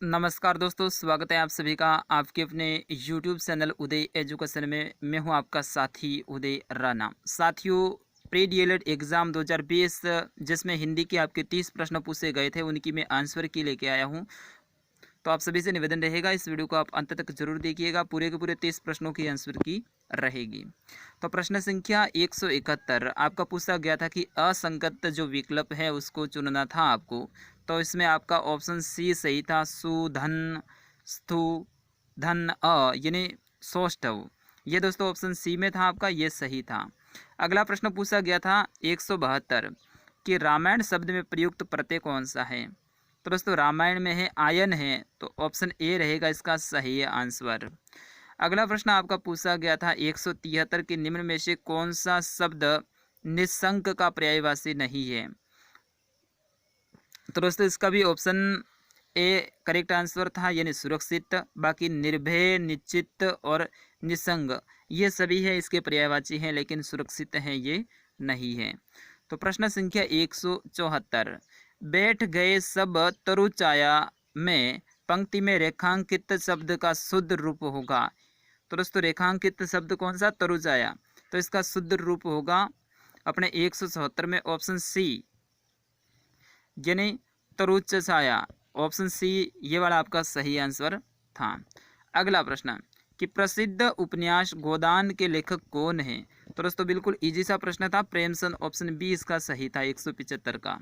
नमस्कार दोस्तों, स्वागत है आप सभी का आपके अपने YouTube चैनल उदय एजुकेशन में। मैं हूं आपका साथी उदय राणा। साथियों, प्री डीएलएड एग्ज़ाम 2020 जिसमें हिंदी के आपके 30 प्रश्न पूछे गए थे, उनकी मैं आंसर की लेके आया हूं। तो आप सभी से निवेदन रहेगा, इस वीडियो को आप अंत तक जरूर देखिएगा। पूरे के पूरे 30 प्रश्नों की आंसर की रहेगी। तो प्रश्न संख्या 171 आपका पूछा गया था कि असंगत जो विकल्प है उसको चुनना था आपको। तो इसमें आपका ऑप्शन सी सही था, सु धन स्थु धन यानी सौष्ठव। ये दोस्तों ऑप्शन सी में था आपका, ये सही था। अगला प्रश्न पूछा गया था 172 कि रामायण शब्द में प्रयुक्त प्रत्यय कौन सा है। तो दोस्तों रामायण में है आयन है, तो ऑप्शन ए रहेगा इसका सही आंसर। अगला प्रश्न आपका पूछा गया था 173 के निम्न में से कौन सा शब्द निशंक का पर्यायवाची नहीं है। तो दोस्तों इसका भी ऑप्शन ए करेक्ट आंसर था, यानी सुरक्षित। बाकी निर्भय, निश्चित और निसंग ये सभी है इसके पर्यायवाची हैं, लेकिन सुरक्षित है ये नहीं है। तो प्रश्न संख्या 174 बैठ गए सब तरुचाया में पंक्ति में रेखांकित शब्द का शुद्ध रूप होगा। तो दोस्तों रेखांकित शब्द कौन सा, तरुचाया। तो इसका शुद्ध रूप होगा अपने 174 में ऑप्शन सी, यानी तरुच छाया। ऑप्शन सी ये वाला आपका सही आंसर था। अगला प्रश्न कि प्रसिद्ध उपन्यास गोदान के लेखक कौन है। तो दोस्तों बिल्कुल इजी सा प्रश्न था, प्रेमचंद। ऑप्शन बी इसका सही था 175 का।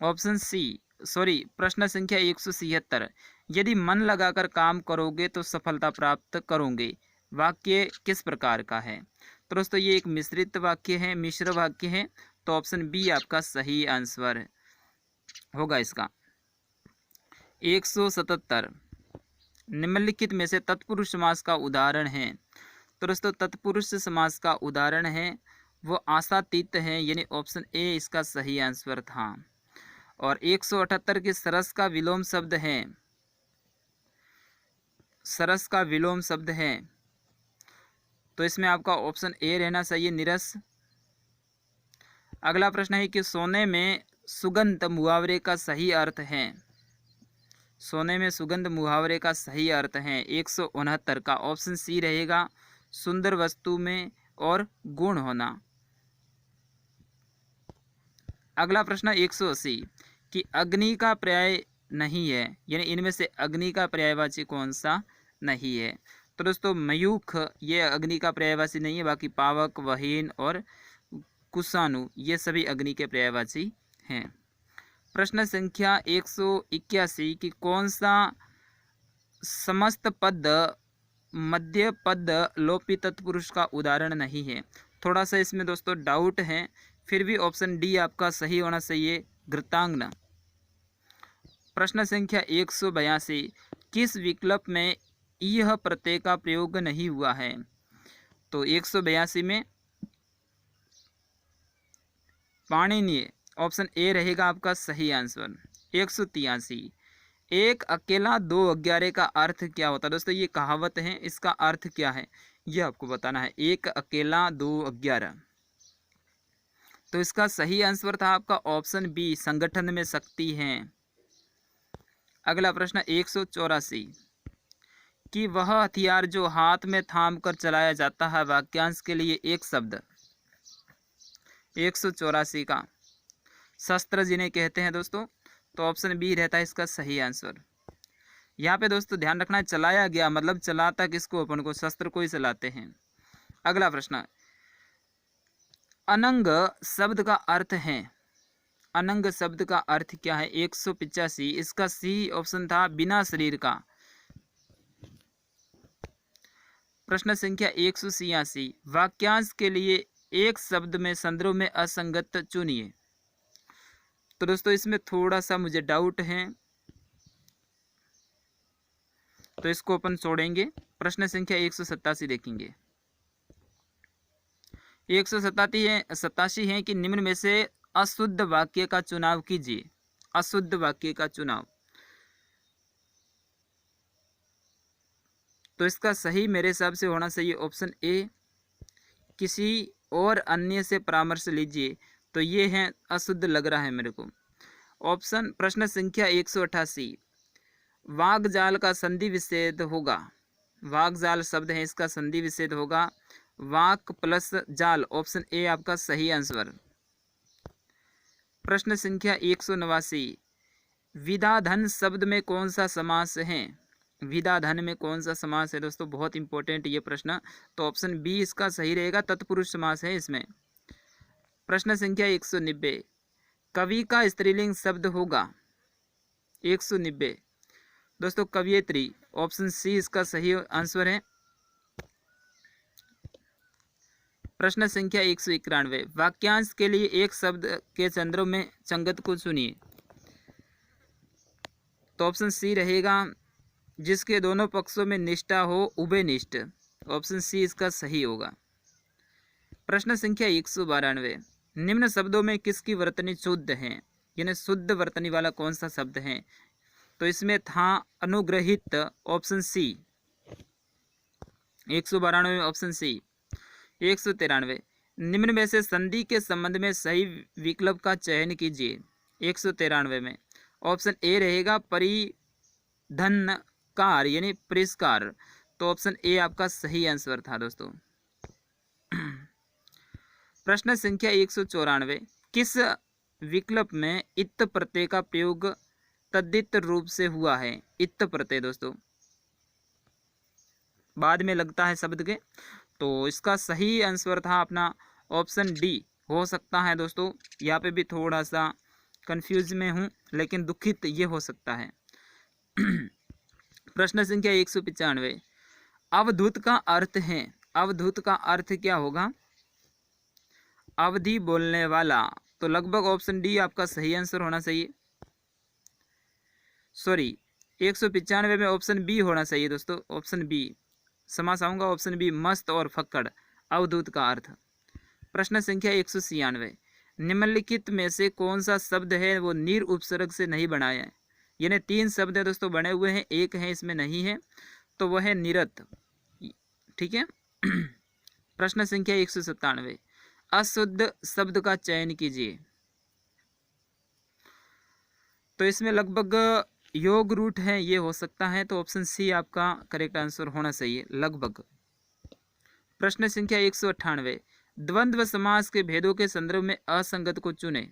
ऑप्शन सी प्रश्न संख्या 176 यदि मन लगाकर काम करोगे तो सफलता प्राप्त करोगे, वाक्य किस प्रकार का है। तो दोस्तों ये एक मिश्रित वाक्य है, मिश्र वाक्य है। तो ऑप्शन बी आपका सही आंसर होगा इसका। 177 निम्नलिखित में से तत्पुरुष समास का उदाहरण है। तो दोस्तों तत्पुरुष समास का उदाहरण है वो आशातीत है, यानी ऑप्शन ए इसका सही आंसर था। और 178 के सरस का विलोम शब्द है, सरस का विलोम शब्द है। तो इसमें आपका ऑप्शन ए रहना चाहिए, निरस। अगला प्रश्न है कि सोने में सुगंध मुहावरे का सही अर्थ है। सोने में सुगंध मुहावरे का सही अर्थ है 169 का ऑप्शन सी रहेगा, सुंदर वस्तु में और गुण होना। अगला प्रश्न 180 कि अग्नि का पर्याय नहीं है, यानी इनमें से अग्नि का पर्यायवाची कौन सा नहीं है। तो दोस्तों मयूख ये अग्नि का पर्यायवाची नहीं है, बाकी पावक, वहीन और कुशानु ये सभी अग्नि के पर्यायवाची हैं। प्रश्न संख्या 181 कि कौन सा समस्त पद मध्य पद लोपी तत्पुरुष का उदाहरण नहीं है। थोड़ा सा इसमें दोस्तों डाउट है, फिर भी ऑप्शन डी आपका सही होना चाहिए, घृतांगना। प्रश्न संख्या 182 किस विकल्प में यह प्रत्यय का प्रयोग नहीं हुआ है। तो 182 में पाणिनीय ऑप्शन ए रहेगा आपका सही आंसर। 183 एक अकेला दो अग्यारे का अर्थ क्या होता है। दोस्तों ये कहावत है, इसका अर्थ क्या है ये आपको बताना है। एक अकेला दो अग्यारह, तो इसका सही आंसर था आपका ऑप्शन बी, संगठन में शक्ति है। अगला प्रश्न 184 कि वह हथियार जो हाथ में थाम कर चलाया जाता है, वाक्यांश के लिए एक शब्द। 184 का शस्त्र जिन्हें कहते हैं दोस्तों, तो ऑप्शन बी रहता है इसका सही आंसर। यहाँ पे दोस्तों ध्यान रखना है, चलाया गया मतलब चलाता किसको, अपन को शस्त्र को ही चलाते हैं। अगला प्रश्न अनंग शब्द का अर्थ है, अनंग शब्द का अर्थ क्या है। 185 इसका सी ऑप्शन था, बिना शरीर का। प्रश्न संख्या 186 वाक्यांश के लिए एक शब्द में संदर्भ में असंगत चुनिए। तो दोस्तों इसमें थोड़ा सा मुझे डाउट है, तो इसको अपन छोड़ेंगे। प्रश्न संख्या 187 देखेंगे। 187 है कि निम्न में से अशुद्ध वाक्य का चुनाव कीजिए। अशुद्ध वाक्य का चुनाव, तो इसका सही मेरे हिसाब से होना चाहिए ऑप्शन ए, किसी और अन्य से परामर्श लीजिए। तो ये है अशुद्ध लग रहा है मेरे को ऑप्शन। प्रश्न संख्या 188 वागजाल का संधि विच्छेद होगा। वागजाल शब्द है, इसका संधि विच्छेद होगा वाक प्लस जाल। ऑप्शन ए आपका सही आंसर। प्रश्न संख्या 189, विदाधन शब्द में कौन सा समास है? विदाधन में कौन सा समास है दोस्तों? बहुत इंपॉर्टेंट ये प्रश्न। तो ऑप्शन बी इसका सही रहेगा, तत्पुरुष समास है इसमें। प्रश्न संख्या 190, कवि का स्त्रीलिंग शब्द होगा। 190 दोस्तों कवियत्री। ऑप्शन सी इसका सही आंसर है। प्रश्न संख्या 191, वाक्यांश के लिए एक शब्द के चंद्रों में संगत को चुनिए। तो ऑप्शन सी रहेगा, जिसके दोनों पक्षों में निष्ठा हो, उभयनिष्ठ। ऑप्शन सी इसका सही होगा। प्रश्न संख्या 192, निम्न शब्दों में किसकी वर्तनी शुद्ध है? यानी शुद्ध वर्तनी वाला कौन सा शब्द है? तो इसमें था अनुग्रहित। Option C. 192 option C. 193, निम्न में से संधि के संबंध में सही विकल्प का चयन कीजिए। 193 में ऑप्शन ए रहेगा परिधनकार यानी पुरस्कार। तो ऑप्शन ए आपका सही आंसर था दोस्तों। प्रश्न संख्या 194, किस विकल्प में इत प्रत्यय का प्रयोग तद्धित रूप से हुआ है? इत प्रत्यय दोस्तों बाद में लगता है शब्द के। तो इसका सही आंसर था अपना ऑप्शन डी। हो सकता है दोस्तों यहाँ पे भी थोड़ा सा कंफ्यूज में हूँ, लेकिन दुखित ये हो सकता है। प्रश्न संख्या 195, अवधूत का अर्थ है। अवधूत का अर्थ क्या होगा? अवधि बोलने वाला। तो लगभग ऑप्शन डी आपका सही आंसर होना चाहिए। सॉरी 195 में ऑप्शन बी होना चाहिए दोस्तों। ऑप्शन बी समास आऊंगा। ऑप्शन बी मस्त और फक्कड़, अवधूत का अर्थ। प्रश्न संख्या 196, निम्नलिखित में से कौन सा शब्द है वो नीर उपसर्ग से नहीं बना है? यानी 3 शब्द है दोस्तों बने हुए हैं, एक है इसमें नहीं है, तो वह है निरत। ठीक है। प्रश्न संख्या 197, अशुद्ध शब्द का चयन कीजिए। तो इसमें लगभग योग रूट है, ये हो सकता है। तो ऑप्शन सी आपका करेक्ट आंसर होना चाहिए लगभग। प्रश्न संख्या 198, द्वंद्व समास के भेदों के संदर्भ में असंगत को चुने।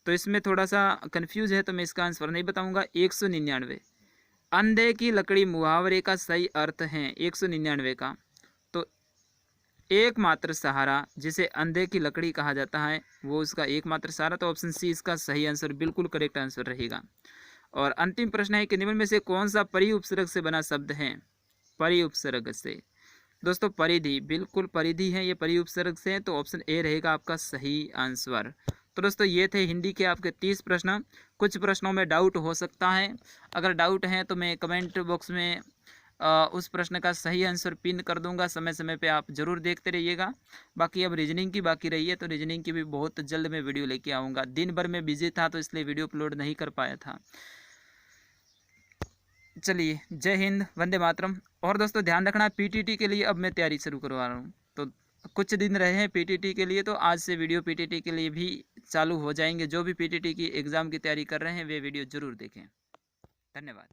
तो इसमें थोड़ा सा कंफ्यूज है, तो मैं इसका आंसर नहीं बताऊंगा। 199, अंधे की लकड़ी मुहावरे का सही अर्थ है। 199 का तो एकमात्र सहारा, जिसे अंधे की लकड़ी कहा जाता है, वो उसका एकमात्र सहारा। तो ऑप्शन सी इसका सही आंसर बिल्कुल करेक्ट आंसर रहेगा। और अंतिम प्रश्न है कि निम्न में से कौन सा परि उपसर्ग से बना शब्द है? परि उपसर्ग से दोस्तों परिधि, बिल्कुल परिधि है, ये परि उपसर्ग से है। तो ऑप्शन ए रहेगा आपका सही आंसर। तो दोस्तों ये थे हिंदी के आपके 30 प्रश्न। कुछ प्रश्नों में डाउट हो सकता है, अगर डाउट है तो मैं कमेंट बॉक्स में उस प्रश्न का सही आंसर पिन कर दूंगा। समय समय पे आप जरूर देखते रहिएगा। बाकी अब रीजनिंग की बाकी रही है, तो रीजनिंग की भी बहुत जल्द मैं वीडियो लेके आऊँगा। दिन भर में बिजी था तो इसलिए वीडियो अपलोड नहीं कर पाया था। चलिए, जय हिंद, वंदे मातरम। और दोस्तों ध्यान रखना, पीटीटी के लिए अब मैं तैयारी शुरू करवा रहा हूँ। तो कुछ दिन रहे हैं पीटीटी के लिए, तो आज से वीडियो पीटीटी के लिए भी चालू हो जाएंगे। जो भी पीटीटी की एग्ज़ाम की तैयारी कर रहे हैं वे वीडियो ज़रूर देखें। धन्यवाद।